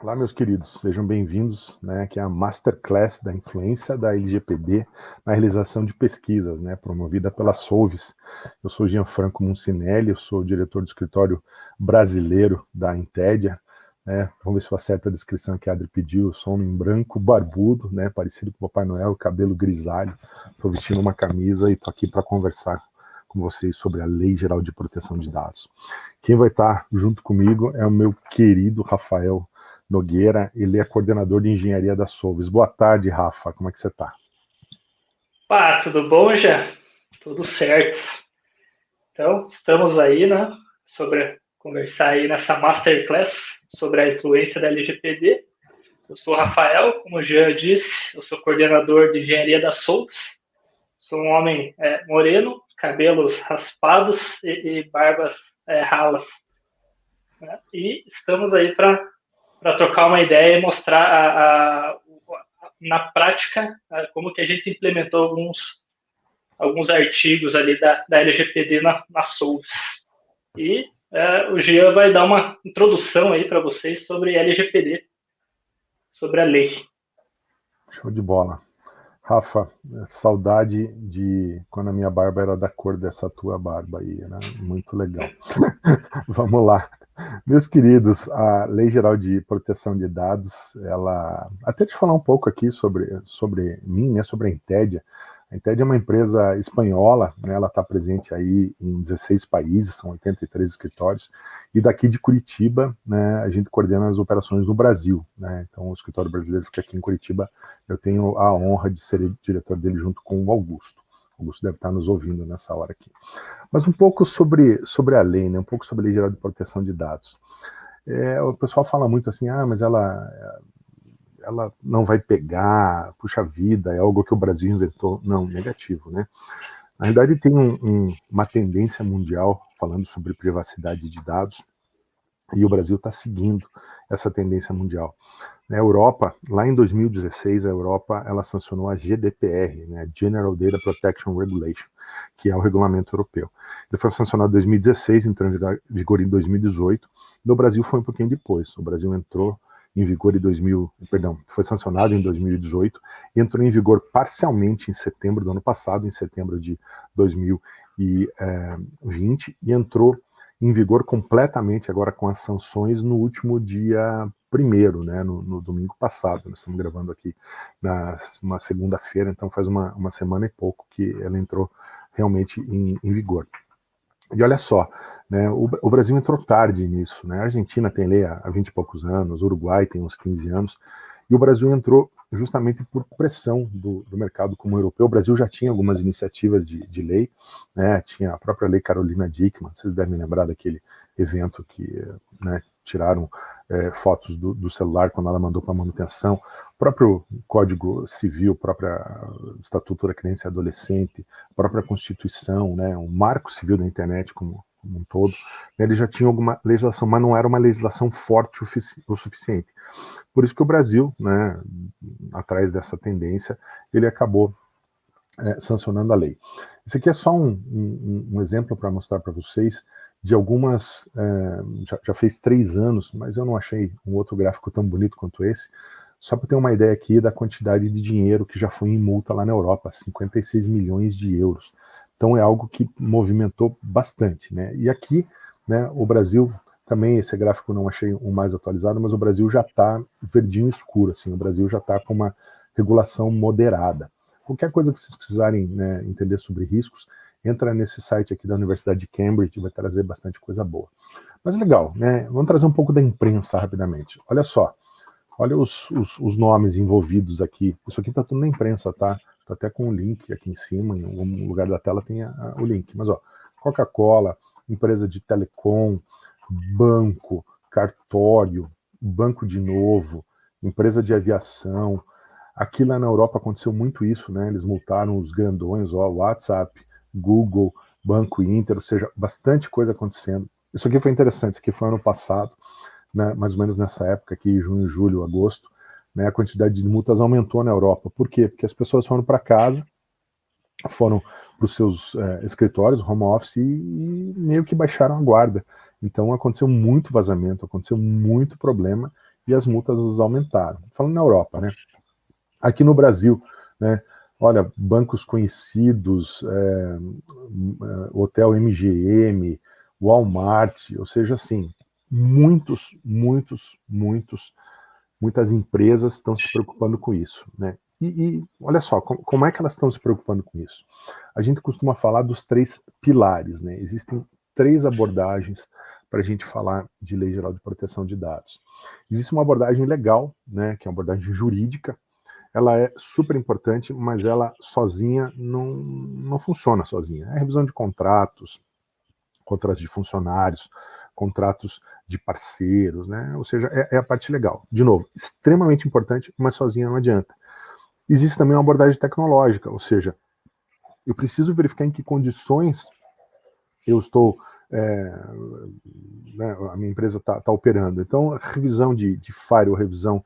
Olá, meus queridos, sejam bem-vindos, né, aqui é a Masterclass da influência da LGPD na realização de pesquisas, né, promovida pela Solves. Eu sou Gianfranco Muncinelli, eu sou diretor do escritório brasileiro da Intedia, né, vamos ver se eu acerto a descrição que a Adri pediu. Eu sou um homem branco, barbudo, né, parecido com o Papai Noel, cabelo grisalho, estou vestindo uma camisa e estou aqui para conversar com vocês sobre a Lei Geral de Proteção de Dados. Quem vai estar junto comigo é o meu querido Rafael Nogueira, ele é coordenador de engenharia da Solves. Boa tarde, Rafa, como é que você está? Tudo bom, já? Tudo certo. Então, estamos aí, né, sobre conversar aí nessa masterclass sobre a influência da LGPD. Eu sou o Rafael, como o Jean disse, eu sou coordenador de engenharia da Solves. Sou um homem moreno, cabelos raspados e barbas ralas, né? E estamos aí para trocar uma ideia e mostrar na prática como que a gente implementou alguns artigos ali da LGPD na Solves. E o Jean vai dar uma introdução aí para vocês sobre LGPD, sobre a lei. Show de bola. Rafa, saudade de quando a minha barba era da cor dessa tua barba aí, né? Muito legal. Vamos lá. Meus queridos, a Lei Geral de Proteção de Dados, ela. Até te falar um pouco aqui sobre mim, né? Sobre a Intedia. A Intedia é uma empresa espanhola, né? Ela está presente aí em 16 países, são 83 escritórios, e daqui de Curitiba, né, a gente coordena as operações no Brasil, né? Então o escritório brasileiro fica aqui em Curitiba. Eu tenho a honra de ser diretor dele junto com o Augusto. O Augusto deve estar nos ouvindo nessa hora aqui. Mas um pouco sobre a lei, né? Um pouco sobre a Lei Geral de Proteção de Dados. O pessoal fala muito assim, mas ela não vai pegar, puxa vida, é algo que o Brasil inventou. Não, negativo, né? Na realidade, tem uma tendência mundial falando sobre privacidade de dados, e o Brasil está seguindo essa tendência mundial. Na Europa, lá em 2016, a Europa ela sancionou a GDPR, né, General Data Protection Regulation, que é o regulamento europeu. Ele foi sancionado em 2016, entrou em vigor em 2018. No Brasil foi um pouquinho depois. O Brasil entrou em vigor em foi sancionado em 2018, entrou em vigor parcialmente em setembro do ano passado, em setembro de 2020, e entrou em vigor completamente agora com as sanções no último dia primeiro, né, no domingo passado. Nós estamos gravando aqui uma segunda-feira, então faz uma semana e pouco que ela entrou realmente em vigor. E olha só, né, o Brasil entrou tarde nisso, né? A Argentina tem lei há 20 e poucos anos, o Uruguai tem uns 15 anos, e o Brasil entrou justamente por pressão do mercado comum europeu. O Brasil já tinha algumas iniciativas de lei, né? Tinha a própria lei Carolina Dickmann, vocês devem lembrar daquele evento que, né, tiraram fotos do celular quando ela mandou para manutenção. O próprio Código Civil, o próprio Estatuto da Criança e Adolescente, a própria Constituição, né, o Marco Civil da Internet como um todo, né, ele já tinha alguma legislação, mas não era uma legislação forte o suficiente. Por isso que o Brasil, né, atrás dessa tendência, ele acabou sancionando a lei. Esse aqui é só um exemplo para mostrar para vocês de algumas. Já fez 3 anos, mas eu não achei um outro gráfico tão bonito quanto esse. Só para ter uma ideia aqui da quantidade de dinheiro que já foi em multa lá na Europa, 56 milhões de euros. Então é algo que movimentou bastante, né? E aqui, né, o Brasil também, esse gráfico não achei o mais atualizado, mas o Brasil já está verdinho escuro, assim, o Brasil já está com uma regulação moderada. Qualquer coisa que vocês precisarem, né, entender sobre riscos, entra nesse site aqui da Universidade de Cambridge, vai trazer bastante coisa boa. Mas legal, né? Vamos trazer um pouco da imprensa rapidamente. Olha só, olha os nomes envolvidos aqui. Isso aqui está tudo na imprensa, tá? Tá até com o link aqui em cima, em algum lugar da tela tem o link. Mas ó, Coca-Cola, empresa de telecom, banco, cartório, banco de novo, empresa de aviação. Aqui lá na Europa aconteceu muito isso, né? Eles multaram os grandões, ó, WhatsApp, Google, Banco Inter, ou seja, bastante coisa acontecendo. Isso aqui foi interessante, isso aqui foi ano passado, né, mais ou menos nessa época aqui, junho, julho, agosto, né, a quantidade de multas aumentou na Europa. Por quê? Porque as pessoas foram para casa, foram para os seus escritórios, home office, e meio que baixaram a guarda. Então aconteceu muito vazamento, aconteceu muito problema, e as multas aumentaram. Falando na Europa, né? Aqui no Brasil, né? Olha, bancos conhecidos, Hotel MGM, Walmart, ou seja, assim, muitas empresas estão se preocupando com isso, né? E olha só, como é que elas estão se preocupando com isso? A gente costuma falar dos 3 pilares, né? Existem 3 abordagens para a gente falar de Lei Geral de Proteção de Dados. Existe uma abordagem legal, né, que é uma abordagem jurídica. Ela é super importante, mas ela sozinha não funciona sozinha. É revisão de contratos de funcionários, contratos de parceiros, né? Ou seja, é a parte legal. De novo, extremamente importante, mas sozinha não adianta. Existe também uma abordagem tecnológica, ou seja, eu preciso verificar em que condições eu estou, né, a minha empresa está operando. Então, revisão de firewall, revisão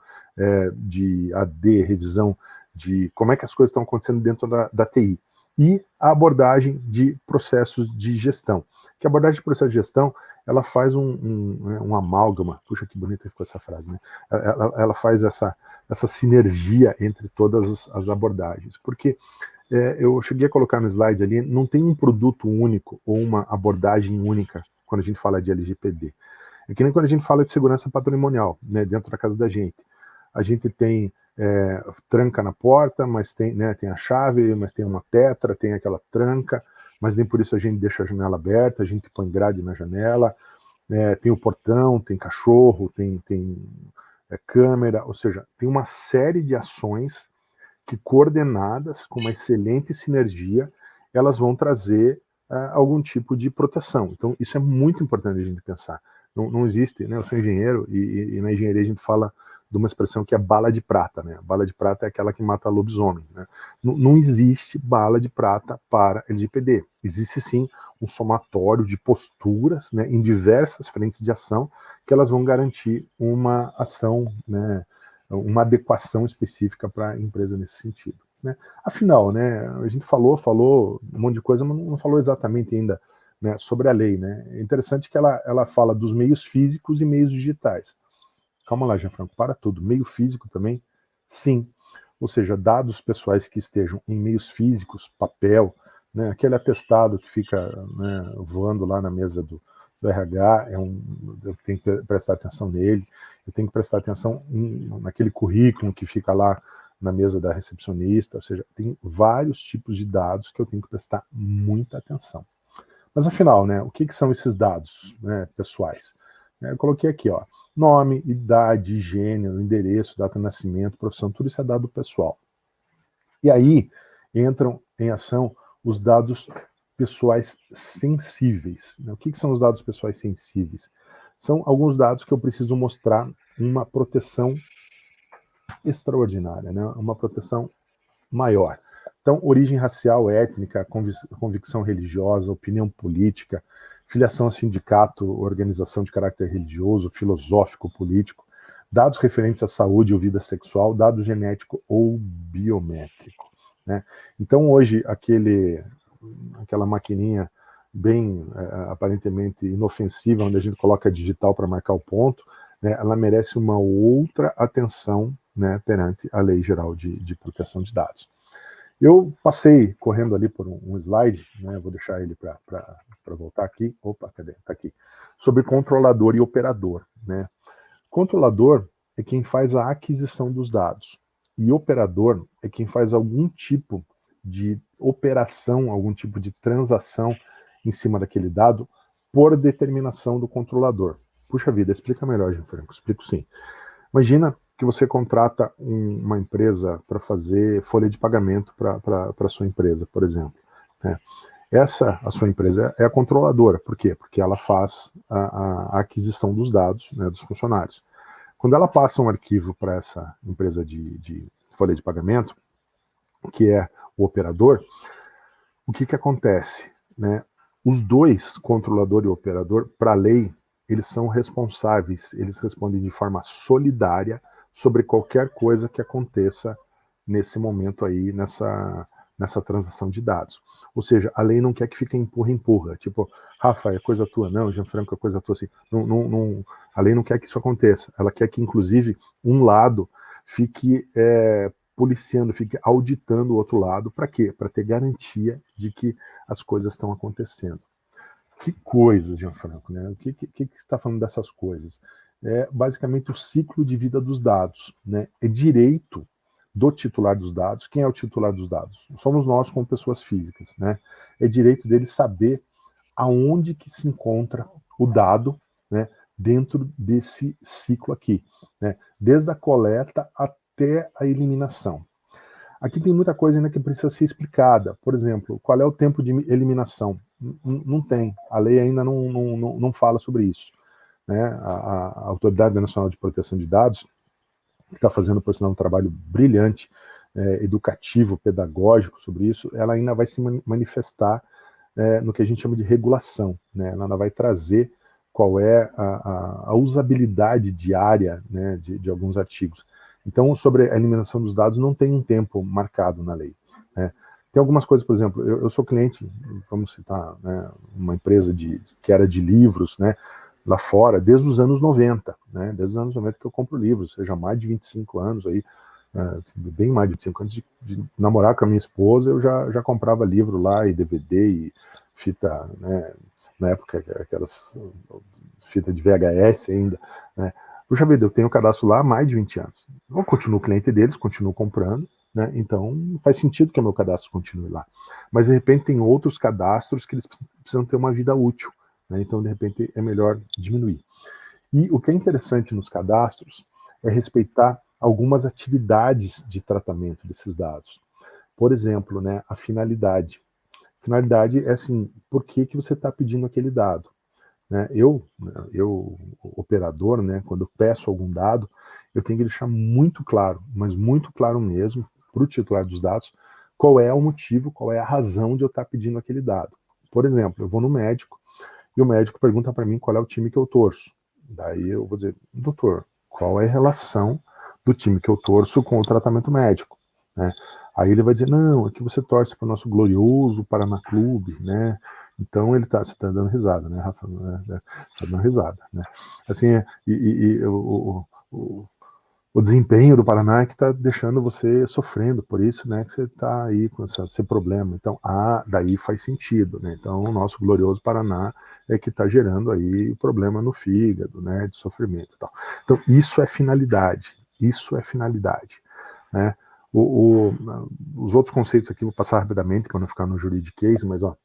de AD, revisão de como é que as coisas estão acontecendo dentro da TI. E a abordagem de processos de gestão. Que a abordagem de processo de gestão, ela faz um amálgama, puxa que bonita ficou essa frase, né? Ela faz essa sinergia entre todas as abordagens. Porque eu cheguei a colocar no slide ali, não tem um produto único ou uma abordagem única quando a gente fala de LGPD. É que nem quando a gente fala de segurança patrimonial, né, dentro da casa da gente. A gente tem tranca na porta, mas tem a chave, mas tem uma tetra, tem aquela tranca, mas nem por isso a gente deixa a janela aberta, a gente põe grade na janela, tem o portão, tem cachorro, tem câmera, ou seja, tem uma série de ações que coordenadas, com uma excelente sinergia, elas vão trazer algum tipo de proteção. Então, isso é muito importante a gente pensar. Não existe, né? Eu sou engenheiro e na engenharia a gente fala de uma expressão que é bala de prata, né? A bala de prata é aquela que mata lobisomem, né? Não existe bala de prata para LGPD. Existe sim um somatório de posturas, né, em diversas frentes de ação que elas vão garantir uma ação, né, uma adequação específica para a empresa nesse sentido, né? Afinal, né, a gente falou um monte de coisa, mas não falou exatamente ainda, né, sobre a lei, né? É interessante que ela fala dos meios físicos e meios digitais. Calma lá, Gianfranco, para tudo. Meio físico também? Sim. Ou seja, dados pessoais que estejam em meios físicos, papel, né, aquele atestado que fica, né, voando lá na mesa do RH, eu tenho que prestar atenção nele, eu tenho que prestar atenção naquele currículo que fica lá na mesa da recepcionista, ou seja, tem vários tipos de dados que eu tenho que prestar muita atenção. Mas afinal, né, o que são esses dados, né, pessoais? Eu coloquei aqui, ó, nome, idade, gênero, endereço, data de nascimento, profissão, tudo isso é dado pessoal. E aí entram em ação os dados pessoais sensíveis. O que são os dados pessoais sensíveis? São alguns dados que eu preciso mostrar uma proteção extraordinária, né? Uma proteção maior. Então, origem racial, étnica, convicção religiosa, opinião política, filiação a sindicato, organização de caráter religioso, filosófico, político, dados referentes à saúde ou vida sexual, dado genético ou biométrico, né? Então, hoje, aquela maquininha bem aparentemente inofensiva, onde a gente coloca digital para marcar o ponto, né, ela merece uma outra atenção, né, perante a Lei Geral de Proteção de Dados. Eu passei correndo ali por um slide, né, vou deixar ele para voltar aqui. Opa, cadê? Está aqui. Sobre controlador e operador, né? Controlador é quem faz a aquisição dos dados. E operador é quem faz algum tipo de operação, algum tipo de transação em cima daquele dado por determinação do controlador. Puxa vida, explica melhor, Gianfranco. Explico sim. Imagina que você contrata uma empresa para fazer folha de pagamento para a sua empresa, por exemplo, né? A sua empresa é a controladora. Por quê? Porque ela faz a aquisição dos dados, né, dos funcionários. Quando ela passa um arquivo para essa empresa de folha de pagamento, que é o operador, o que acontece, né? Os dois, controlador e operador, para a lei, eles são responsáveis, eles respondem de forma solidária sobre qualquer coisa que aconteça nesse momento aí, nessa transação de dados. Ou seja, a lei não quer que fique empurra-empurra. Tipo, Rafa, é coisa tua. Não, Gianfranco, é coisa tua. Assim. A lei não quer que isso aconteça. Ela quer que, inclusive, um lado fique policiando, fique auditando o outro lado. Para quê? Para ter garantia de que as coisas estão acontecendo. Que coisas, Gianfranco, né? O que você está falando dessas coisas? É basicamente o ciclo de vida dos dados, né? É direito do titular dos dados. Quem é o titular dos dados? Somos nós como pessoas físicas, né? É direito dele saber aonde que se encontra o dado, né? Dentro desse ciclo aqui, né? Desde a coleta até a eliminação. Aqui tem muita coisa ainda que precisa ser explicada. Por exemplo, qual é o tempo de eliminação? Não tem. A lei ainda não fala sobre isso. Né? A Autoridade Nacional de Proteção de Dados, que está fazendo, por sinal, um trabalho brilhante, educativo, pedagógico sobre isso, ela ainda vai se manifestar no que a gente chama de regulação. Né? Ela ainda vai trazer qual é a usabilidade diária, né, de alguns artigos. Então, sobre a eliminação dos dados, não tem um tempo marcado na lei. Né? Tem algumas coisas, por exemplo, eu sou cliente, vamos citar, né, uma empresa que era de livros, né, lá fora, desde os anos 90, né, desde os anos 90 que eu compro livros, seja mais de 25 anos aí, bem mais de 25 anos de namorar com a minha esposa, eu já comprava livro lá, e DVD, e fita, né, na época, aquelas fitas de VHS ainda, né. Puxa vida, eu tenho cadastro lá há mais de 20 anos. Eu continuo cliente deles, continuo comprando, né? Então faz sentido que o meu cadastro continue lá. Mas de repente tem outros cadastros que eles precisam ter uma vida útil, né? Então de repente é melhor diminuir. E o que é interessante nos cadastros é respeitar algumas atividades de tratamento desses dados. Por exemplo, né, a finalidade. Finalidade é assim, por que você está pedindo aquele dado? Né? Eu, operador, né, quando eu peço algum dado, eu tenho que deixar muito claro, mas muito claro mesmo, para o titular dos dados, qual é o motivo, qual é a razão de eu estar pedindo aquele dado. Por exemplo, eu vou no médico e o médico pergunta para mim qual é o time que eu torço. Daí eu vou dizer, doutor, qual é a relação do time que eu torço com o tratamento médico? Né? Aí ele vai dizer, não, aqui você torce para o nosso glorioso Paraná Clube, né? Então você está dando risada, né, Rafa? Está dando risada, né? Assim, o desempenho do Paraná é que está deixando você sofrendo, por isso, né, que você está aí com esse problema. Então, daí faz sentido, né? Então, o nosso glorioso Paraná é que está gerando aí problema no fígado, né, de sofrimento e tal. Então, isso é finalidade, né? Os outros conceitos aqui vou passar rapidamente para não ficar no juridiquês, mas ó,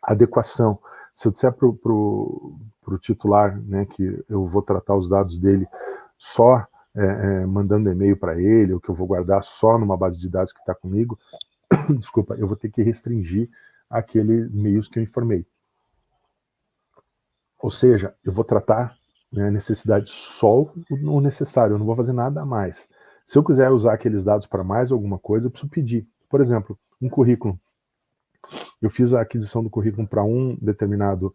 adequação. Se eu disser para o titular, né, que eu vou tratar os dados dele só mandando e-mail para ele, ou que eu vou guardar só numa base de dados que está comigo, desculpa, eu vou ter que restringir aqueles meios que eu informei. Ou seja, eu vou tratar, né, a necessidade só o necessário, eu não vou fazer nada a mais. Se eu quiser usar aqueles dados para mais alguma coisa, eu preciso pedir. Por exemplo, um currículo. Eu fiz a aquisição do currículo para um determinado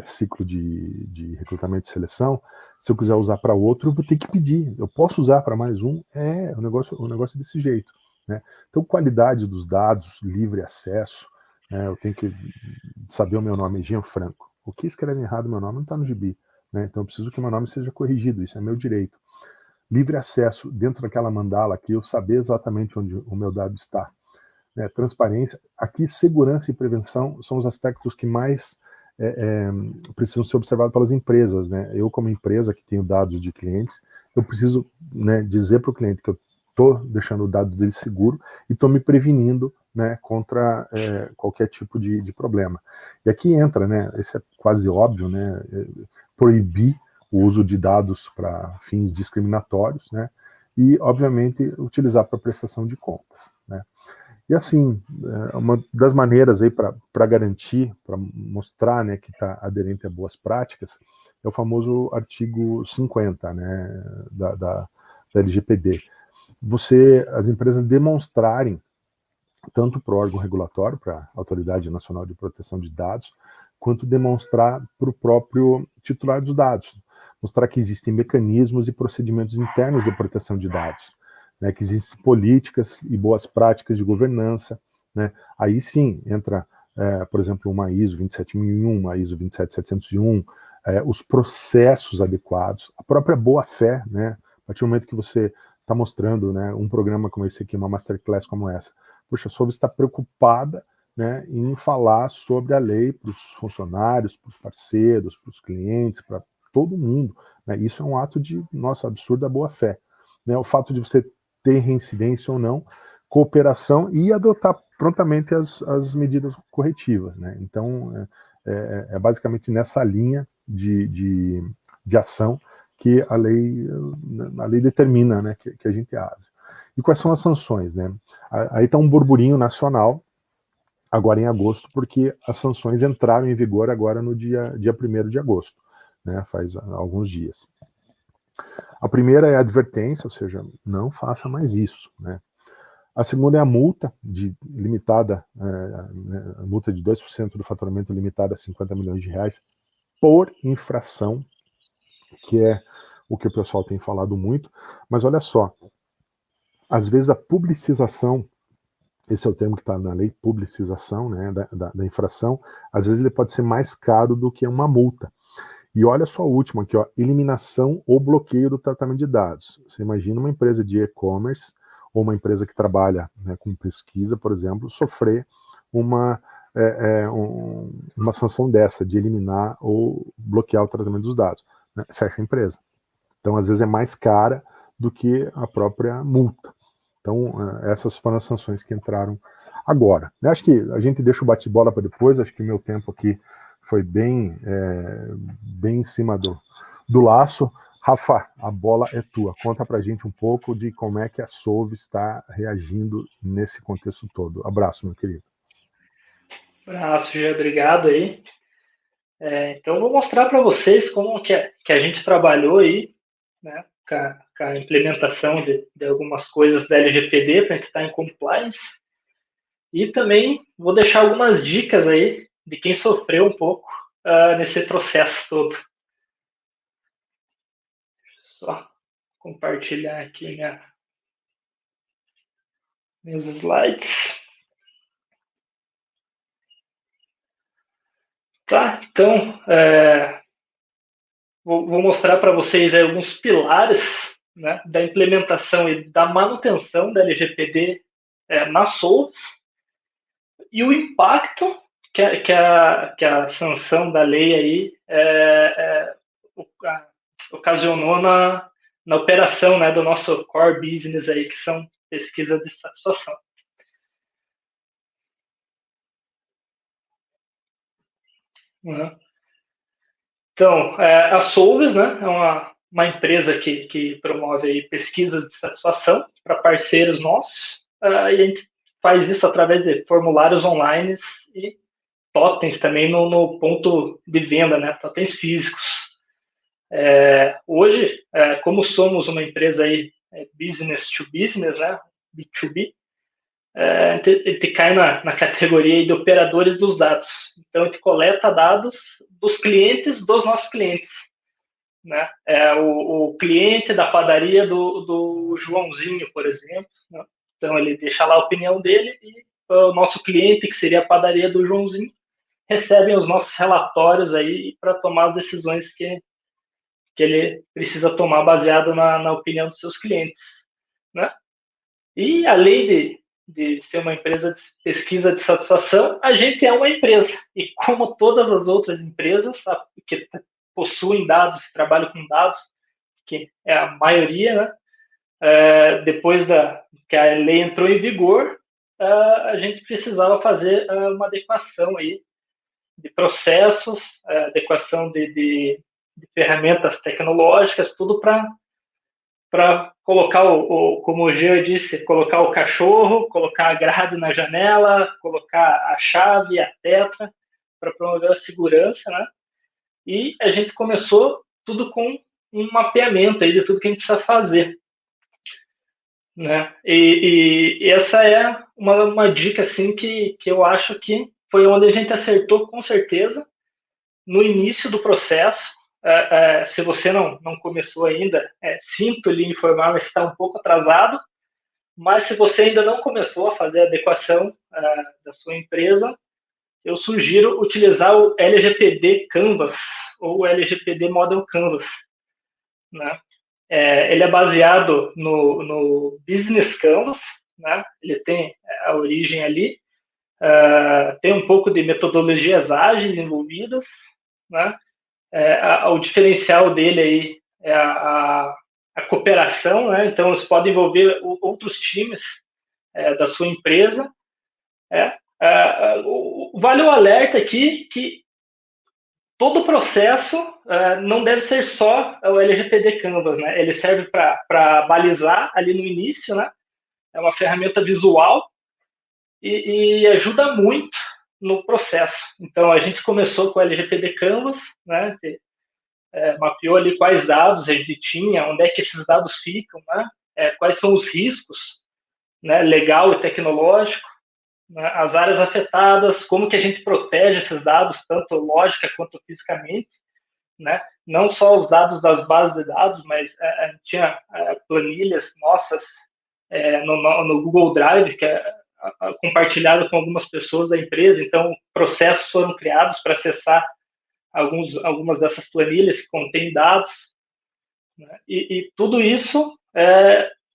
ciclo de recrutamento e seleção. Se eu quiser usar para outro, eu vou ter que pedir. Eu posso usar para mais um? O negócio é desse jeito. Né? Então, qualidade dos dados, livre acesso, né? Eu tenho que saber o meu nome, Gianfranco. O que escrevem errado meu nome não está no gibi. Né? Então, eu preciso que o meu nome seja corrigido. Isso é meu direito. Livre acesso dentro daquela mandala aqui, eu saber exatamente onde o meu dado está. Né, transparência. Aqui, segurança e prevenção são os aspectos que mais precisam ser observados pelas empresas. Né? Eu, como empresa que tenho dados de clientes, eu preciso, né, dizer para o cliente que eu estou deixando o dado dele seguro e estou me prevenindo, né, contra qualquer tipo de problema. E aqui entra, né, esse é quase óbvio, né, proibir o uso de dados para fins discriminatórios, né, e, obviamente, utilizar para prestação de contas. Né. E assim, uma das maneiras aí para garantir, para mostrar, né, que está aderente a boas práticas, é o famoso artigo 50, né, da LGPD. As empresas demonstrarem, tanto para o órgão regulatório, para a Autoridade Nacional de Proteção de Dados, quanto demonstrar para o próprio titular dos dados. Mostrar que existem mecanismos e procedimentos internos de proteção de dados. Né, que existem políticas e boas práticas de governança, né? Aí sim entra, por exemplo, uma ISO 27001, uma ISO 27701, os processos adequados, a própria boa-fé, né? A partir do momento que você está mostrando, né, um programa como esse aqui, uma masterclass como essa, puxa, a Solvay está preocupada, né, em falar sobre a lei para os funcionários, para os parceiros, para os clientes, para todo mundo, né? Isso é um ato de, nossa, absurda boa-fé, né? O fato de você ter reincidência ou não, cooperação e adotar prontamente as medidas corretivas, né? Então, é basicamente nessa linha de ação que a lei determina, né, que a gente age. E quais são as sanções, né? Aí está um burburinho nacional, agora em agosto, porque as sanções entraram em vigor agora no dia 1º de agosto, né, faz alguns dias. A primeira é a advertência, ou seja, não faça mais isso, né? A segunda é a multa limitada, a multa de 2% do faturamento limitada a 50 milhões de reais por infração, que é o que o pessoal tem falado muito. Mas olha só, às vezes a publicização, esse é o termo que está na lei, publicização, né, da infração, às vezes ele pode ser mais caro do que uma multa. E olha só a última aqui, ó, eliminação ou bloqueio do tratamento de dados. Você imagina uma empresa de e-commerce ou uma empresa que trabalha, né, com pesquisa, por exemplo, sofrer uma sanção dessa, de eliminar ou bloquear o tratamento dos dados, né? Fecha a empresa. Então, às vezes é mais cara do que a própria multa. Então, essas foram as sanções que entraram agora. Acho que a gente deixa o bate-bola para depois, acho que o meu tempo aqui foi bem em cima do laço. Rafa, a bola é tua. Conta pra gente um pouco de como é que a Solvay está reagindo nesse contexto todo. Abraço, meu querido. Abraço, Gê, obrigado aí. Então, vou mostrar para vocês como que a gente trabalhou aí, né, com a implementação de algumas coisas da LGPD para a gente estar em compliance. E também vou deixar algumas dicas aí de quem sofreu um pouco nesse processo todo. Só compartilhar aqui meus slides. Tá, então, vou mostrar para vocês aí alguns pilares, né, da implementação e da manutenção da LGPD na Solvay e o impacto que a sanção da lei aí ocasionou na operação, né, do nosso core business aí, que são pesquisas de satisfação. Uhum. Então, a Solvay, né, é uma empresa que promove aí pesquisas de satisfação para parceiros nossos, e a gente faz isso através de formulários online e totens também no ponto de venda, né, totens físicos. Hoje, como somos uma empresa aí, business to business, né, B2B, a gente cai na categoria de operadores dos dados. Então, a gente coleta dados dos clientes dos nossos clientes, né? O cliente da padaria do Joãozinho, por exemplo, né? Então, ele deixa lá a opinião dele e o nosso cliente, que seria a padaria do Joãozinho, recebem os nossos relatórios aí para tomar as decisões que ele precisa tomar baseado na opinião dos seus clientes, né? E além de ser uma empresa de pesquisa de satisfação, a gente é uma empresa. E como todas as outras empresas que possuem dados, que trabalham com dados, que é a maioria, né? Depois que a lei entrou em vigor, a gente precisava fazer uma adequação aí de processos, adequação de ferramentas tecnológicas, tudo para colocar como o Gê disse, colocar o cachorro, colocar a grade na janela, colocar a chave, a tetra, para promover a segurança, né? E a gente começou tudo com um mapeamento aí de tudo que a gente precisa fazer, né? E essa é uma dica assim que eu acho que foi onde a gente acertou com certeza no início do processo. Se você não começou ainda, sinto lhe informar, mas está um pouco atrasado, mas se você ainda não começou a fazer a adequação da sua empresa, eu sugiro utilizar o LGPD Canvas ou o LGPD Model Canvas, né? Ele é baseado no Business Canvas, né? Ele tem a origem ali, tem um pouco de metodologias ágeis envolvidas, né? O diferencial dele aí é a cooperação, né? Então, você pode envolver outros times da sua empresa. Vale o alerta aqui que todo o processo não deve ser só o LGPD Canvas, né? Ele serve para balizar ali no início, né? É uma ferramenta visual e ajuda muito no processo. Então, a gente começou com o LGPD Canvas, né? Mapeou ali quais dados a gente tinha, onde é que esses dados ficam, né? Quais são os riscos, né? Legal e tecnológico, né? As áreas afetadas, como que a gente protege esses dados, tanto lógica quanto fisicamente, né? Não só os dados das bases de dados, mas tinha planilhas nossas no Google Drive, que é compartilhado com algumas pessoas da empresa, então processos foram criados para acessar algumas dessas planilhas que contêm dados, né? E tudo isso,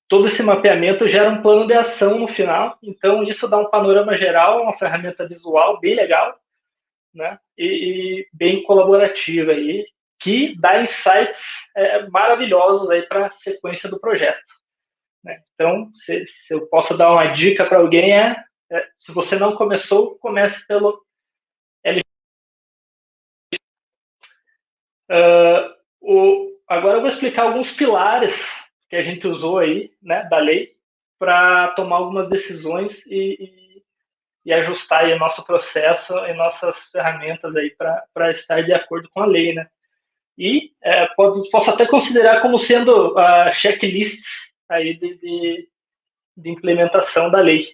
todo esse mapeamento gera um plano de ação no final, então isso dá um panorama geral, uma ferramenta visual bem legal, né? E bem colaborativa aí, que dá insights maravilhosos aí para a sequência do projeto, né? Então, se eu posso dar uma dica para alguém, se você não começou, comece pelo agora eu vou explicar alguns pilares que a gente usou aí, né, da lei, para tomar algumas decisões e ajustar aí o nosso processo e nossas ferramentas aí para estar de acordo com a lei, né? E posso até considerar como sendo checklists aí de implementação da lei,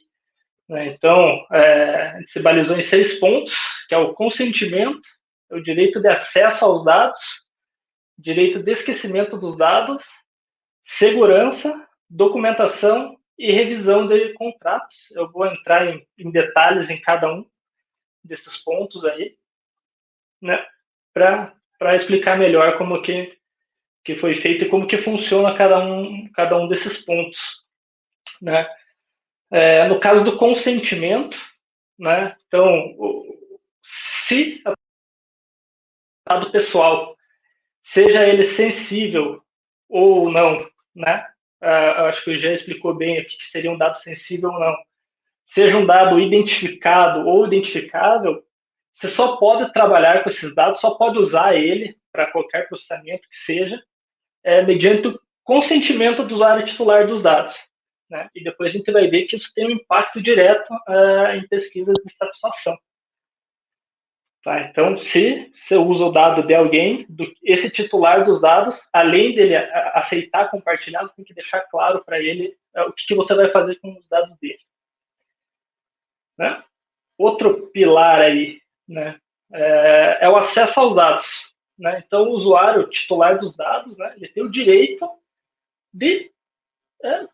né? Então, a gente se balizou em 6 pontos, que é o consentimento, o direito de acesso aos dados, direito de esquecimento dos dados, segurança, documentação e revisão de contratos. Eu vou entrar em detalhes em cada um desses pontos aí, né, para explicar melhor como que foi feito e como que funciona cada um desses pontos, né? No caso do consentimento, né? Então, se o dado pessoal, seja ele sensível ou não, né? Acho que o Jean explicou bem aqui que seria um dado sensível ou não. Seja um dado identificado ou identificável, você só pode trabalhar com esses dados, só pode usar ele para qualquer processamento que seja, mediante o consentimento do usuário titular dos dados, né? E depois a gente vai ver que isso tem um impacto direto em pesquisas de satisfação. Tá? Então, se você usa o dado de alguém, esse titular dos dados, além dele aceitar compartilhar, você tem que deixar claro para ele o que você vai fazer com os dados dele, né? Outro pilar aí, né, é o acesso aos dados, né? Então, o usuário titular dos dados, né, ele tem o direito de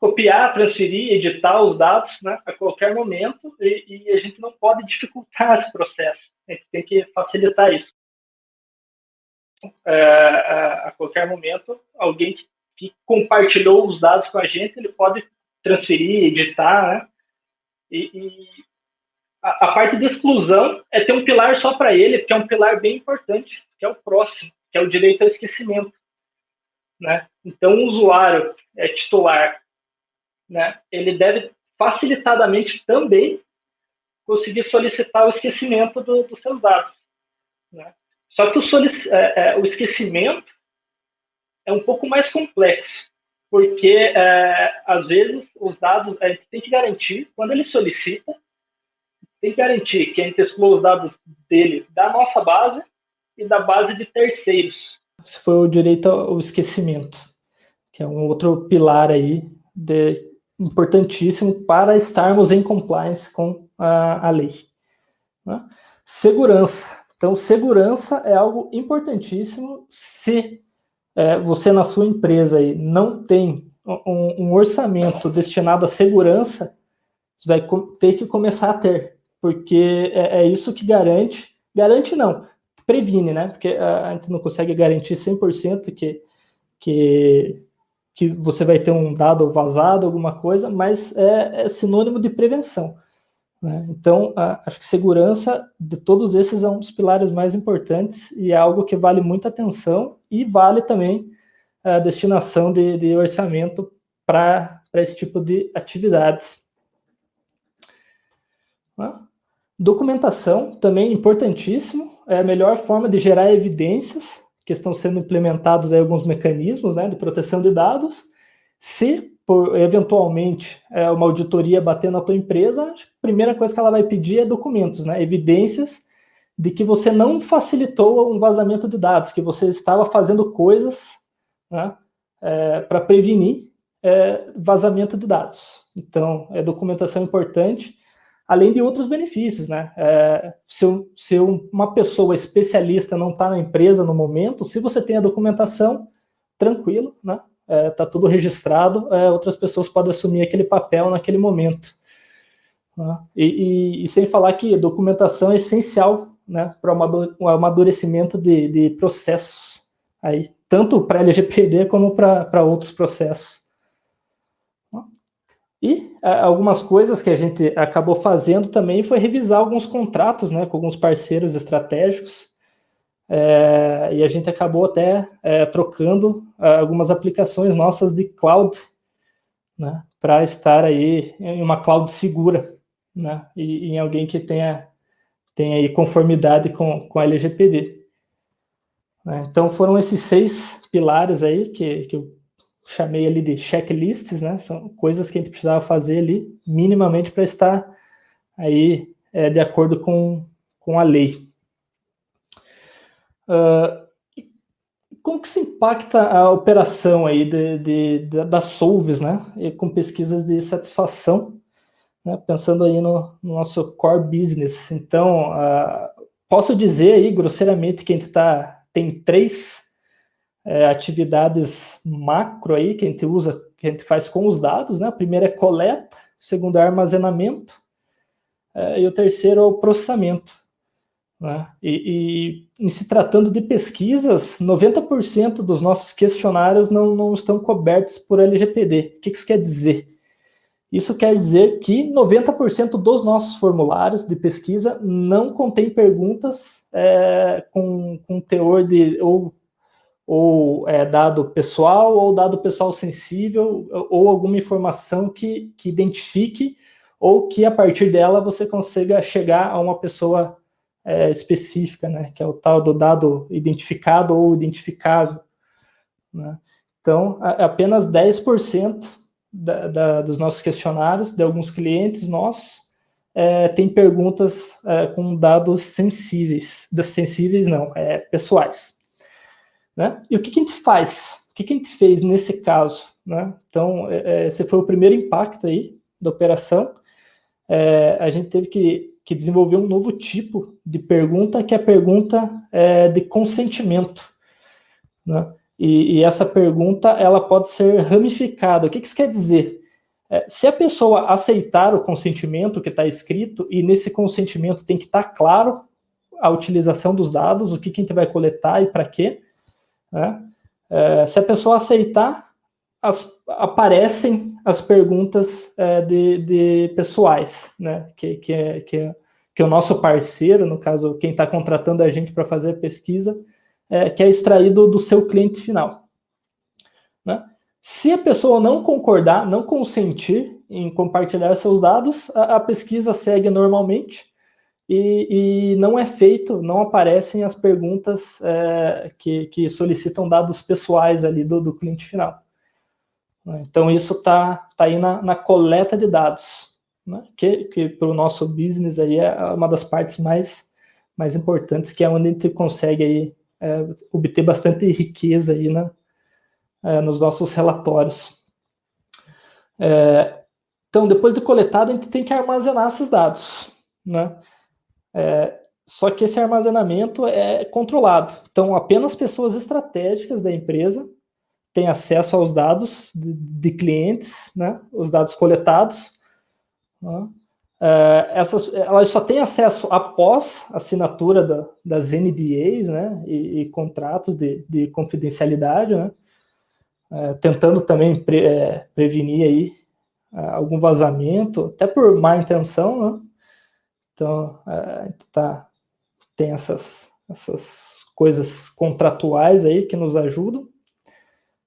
copiar, transferir, editar os dados, né, a qualquer momento, e a gente não pode dificultar esse processo, a gente tem que facilitar isso. A qualquer momento, alguém que compartilhou os dados com a gente, ele pode transferir, editar, né? E a parte de exclusão é ter um pilar só para ele, porque é um pilar bem importante, que é o próximo, que é o direito ao esquecimento, né? Então, o usuário titular, né, ele deve facilitadamente também conseguir solicitar o esquecimento dos seus dados, né? Só que o esquecimento é um pouco mais complexo, porque às vezes os dados a gente tem que garantir, quando ele solicita, tem que garantir que a gente exclua os dados dele da nossa base e da base de terceiros. Esse foi o direito ao esquecimento, que é um outro pilar aí importantíssimo para estarmos em compliance com a lei, né? Segurança. Então, segurança é algo importantíssimo. Se você na sua empresa aí não tem um orçamento destinado à segurança, você vai ter que começar a ter, porque é isso que garante não, previne, né? Porque a gente não consegue garantir 100% que você vai ter um dado vazado, alguma coisa, mas é sinônimo de prevenção, né? Então, acho que segurança de todos esses é um dos pilares mais importantes e é algo que vale muita atenção e vale também a destinação de orçamento para esse tipo de atividades. Documentação também importantíssimo, é a melhor forma de gerar evidências, que estão sendo implementados aí alguns mecanismos, né, de proteção de dados. Se, eventualmente, uma auditoria bater na tua empresa, a primeira coisa que ela vai pedir é documentos, né, evidências de que você não facilitou um vazamento de dados, que você estava fazendo coisas, né, para prevenir vazamento de dados. Então, é documentação importante, além de outros benefícios, né? Se uma pessoa especialista não está na empresa no momento, se você tem a documentação, tranquilo, né? Está tudo registrado, outras pessoas podem assumir aquele papel naquele momento. Né? E sem falar que documentação é essencial, né, para o amadurecimento de processos, aí, tanto para LGPD como para outros processos. E algumas coisas que a gente acabou fazendo também foi revisar alguns contratos, né, com alguns parceiros estratégicos, e a gente acabou até trocando algumas aplicações nossas de cloud, né, para estar aí em uma cloud segura, né, e em alguém que tenha aí conformidade com a LGPD. Então foram esses 6 pilares aí que eu chamei ali de checklists, né? São coisas que a gente precisava fazer ali, minimamente, para estar aí de acordo com a lei. Como que se impacta a operação aí das Solves, né? E com pesquisas de satisfação, né? Pensando aí no nosso core business. Então, posso dizer aí, grosseiramente, que a gente tem 3 atividades macro aí que a gente usa, que a gente faz com os dados, né? A primeira é coleta, o segundo é armazenamento, e o terceiro é o processamento, né? E em se tratando de pesquisas, 90% dos nossos questionários não estão cobertos por LGPD. O que isso quer dizer? Isso quer dizer que 90% dos nossos formulários de pesquisa não contém perguntas com teor de ou dado pessoal ou dado pessoal sensível ou alguma informação que identifique ou que a partir dela você consiga chegar a uma pessoa específica, né, que é o tal do dado identificado ou identificável, né? Então, apenas 10% dos nossos questionários, de alguns clientes nossos, tem perguntas com dados sensíveis, pessoais. Né? E o que a gente faz? O que a gente fez nesse caso? Né? Então, esse foi o primeiro impacto aí da operação. A gente teve que desenvolver um novo tipo de pergunta, que é a pergunta de consentimento. Né? E essa pergunta ela pode ser ramificada. O que isso quer dizer? Se a pessoa aceitar o consentimento que está escrito, e nesse consentimento tem que estar claro a utilização dos dados, o que a gente vai coletar e para quê, né? Se a pessoa aceitar, aparecem as perguntas de pessoais, né? que o nosso parceiro, no caso, quem está contratando a gente para fazer a pesquisa, que é extraído do seu cliente final. Né? Se a pessoa não concordar, não consentir em compartilhar seus dados, a pesquisa segue normalmente, e não não aparecem as perguntas que solicitam dados pessoais ali do cliente final. Então, isso está aí na coleta de dados, né? que para o nosso business aí é uma das partes mais importantes, que é onde a gente consegue aí, obter bastante riqueza aí, né? Nos nossos relatórios. Então, depois de coletado, a gente tem que armazenar esses dados, né? Só que esse armazenamento é controlado. Então, apenas pessoas estratégicas da empresa tem acesso aos dados de clientes, né, os dados coletados, né? Elas só têm acesso após a assinatura das NDAs, né, e contratos de confidencialidade, né, tentando também prevenir aí algum vazamento, até por má intenção, né? Então, tem essas coisas contratuais aí que nos ajudam,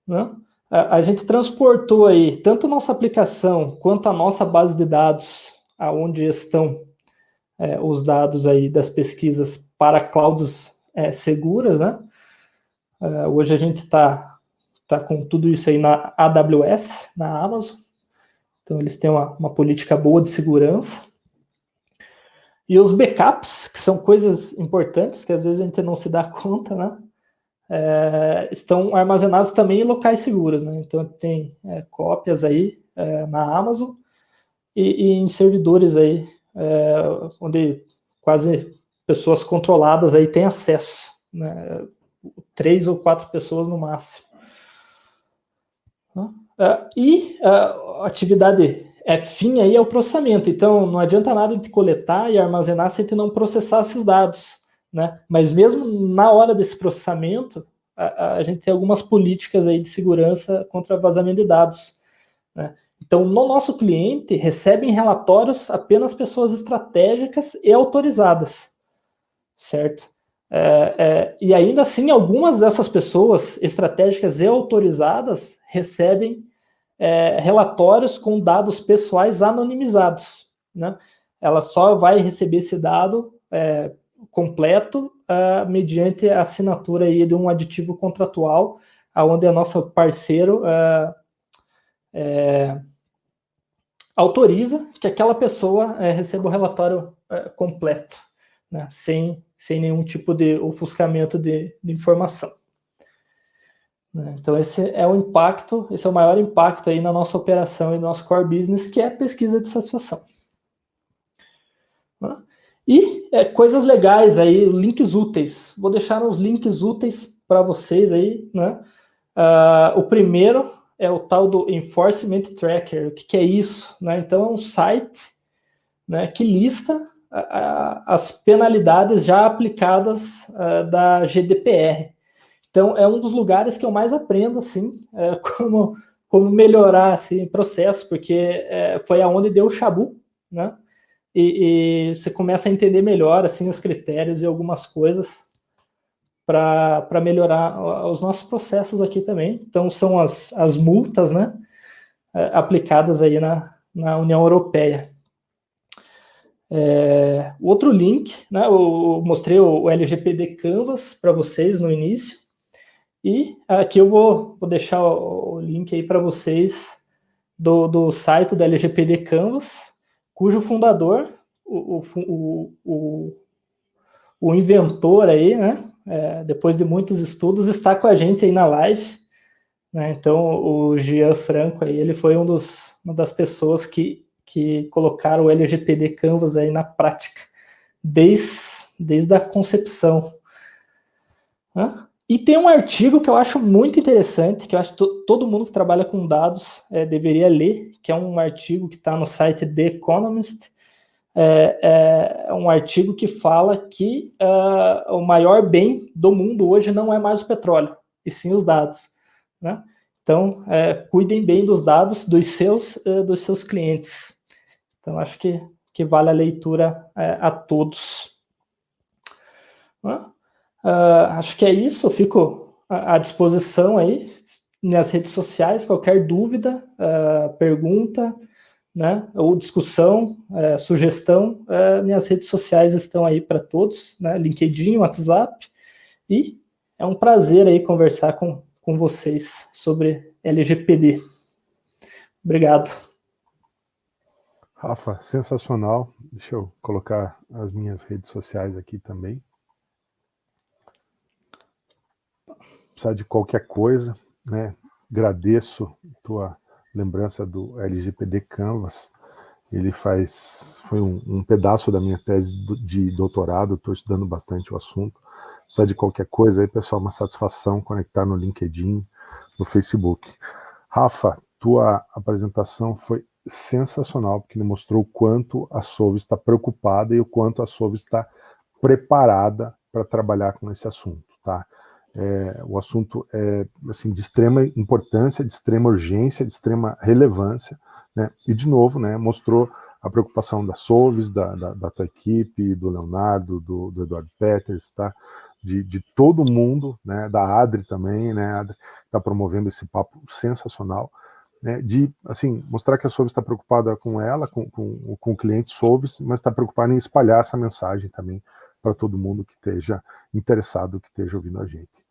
né? A gente transportou aí tanto nossa aplicação quanto a nossa base de dados, aonde estão os dados aí das pesquisas para clouds seguras, né? Hoje a gente está com tudo isso aí na AWS, na Amazon. Então eles têm uma política boa de segurança. E os backups, que são coisas importantes, que às vezes a gente não se dá conta, né? Estão armazenados também em locais seguros, né? Então tem cópias aí na Amazon e em servidores aí, onde quase pessoas controladas aí têm acesso, né? 3 ou 4 pessoas no máximo. E a atividade fim aí é o processamento. Então não adianta nada de coletar e armazenar se a gente não processar esses dados, né? Mas mesmo na hora desse processamento, a gente tem algumas políticas aí de segurança contra vazamento de dados, né? Então, no nosso cliente, recebem relatórios apenas pessoas estratégicas e autorizadas, certo? E ainda assim, algumas dessas pessoas estratégicas e autorizadas recebem relatórios com dados pessoais anonimizados, né? Ela só vai receber esse dado completo mediante a assinatura aí de um aditivo contratual, onde a nosso parceiro autoriza que aquela pessoa receba o relatório completo, né? Sem nenhum tipo de ofuscamento de informação. Então esse é o impacto, esse é o maior impacto aí na nossa operação e no nosso core business, que é a pesquisa de satisfação. E coisas legais aí, links úteis. Vou deixar uns links úteis para vocês aí, né? O primeiro é o tal do Enforcement Tracker. O que é isso, né? Então é um site, né, que lista as penalidades já aplicadas da GDPR. Então é um dos lugares que eu mais aprendo assim, como melhorar assim, processo, porque foi aonde deu o chabu, né? E você começa a entender melhor assim os critérios e algumas coisas para melhorar os nossos processos aqui também. Então são as multas, né, aplicadas aí na União Europeia. Outro link, né, eu mostrei o LGPD Canvas para vocês no início, e aqui eu vou deixar o link aí para vocês do site do LGPD Canvas, cujo fundador, o inventor aí, né, depois de muitos estudos, está com a gente aí na live, né? Então o Jean Franco aí, ele foi uma das pessoas que colocaram o LGPD Canvas aí na prática, desde a concepção, né? E tem um artigo que eu acho muito interessante, que eu acho que todo mundo que trabalha com dados deveria ler, que é um artigo que está no site The Economist. É um artigo que fala que o maior bem do mundo hoje não é mais o petróleo, e sim os dados, né? Então, cuidem bem dos dados dos seus clientes. Então, acho que vale a leitura a todos. Acho que é isso, eu fico à disposição aí nas redes sociais, qualquer dúvida, pergunta, né, ou discussão, sugestão, minhas redes sociais estão aí para todos, né, LinkedIn, WhatsApp, e é um prazer aí conversar com vocês sobre LGPD. Obrigado. Rafa, sensacional. Deixa eu colocar as minhas redes sociais aqui também. Precisar de qualquer coisa, né? Agradeço tua lembrança do LGPD Canvas. Ele foi um pedaço da minha tese de doutorado, estou estudando bastante o assunto. Precisar de qualquer coisa aí, pessoal, uma satisfação conectar no LinkedIn, no Facebook. Rafa, tua apresentação foi sensacional, porque ele mostrou o quanto a Solve está preocupada e o quanto a Solve está preparada para trabalhar com esse assunto, tá? O assunto é assim, de extrema importância, de extrema urgência, de extrema relevância, né? E, de novo, né, mostrou a preocupação da Solves, da tua equipe, do Leonardo, do Eduardo Peters, tá? De todo mundo, né? Da Adri também, né? A Adri está promovendo esse papo sensacional, né? De, assim, mostrar que a Solves está preocupada com ela, com o cliente Solves, mas está preocupada em espalhar essa mensagem também para todo mundo que esteja interessado, que esteja ouvindo a gente.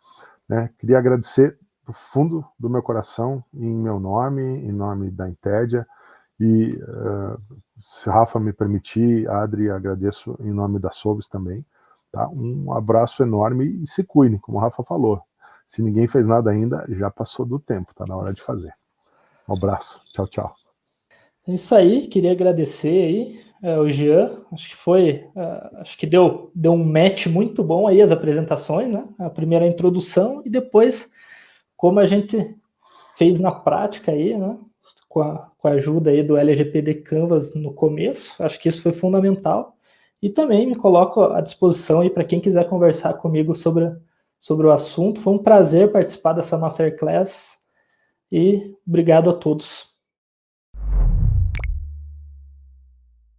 Né? Queria agradecer do fundo do meu coração, em meu nome, em nome da Intedia, e se Rafa me permitir, Adri, agradeço em nome da Solves também. Tá? Um abraço enorme e se cuide, como o Rafa falou. Se ninguém fez nada ainda, já passou do tempo, está na hora de fazer. Um abraço, tchau, tchau. É isso aí, queria agradecer aí o Jean, acho que deu um match muito bom aí as apresentações, né? A primeira introdução e depois como a gente fez na prática aí, né? Com a ajuda aí do LGPD Canvas no começo, acho que isso foi fundamental. E também me coloco à disposição aí para quem quiser conversar comigo sobre o assunto. Foi um prazer participar dessa Masterclass e obrigado a todos.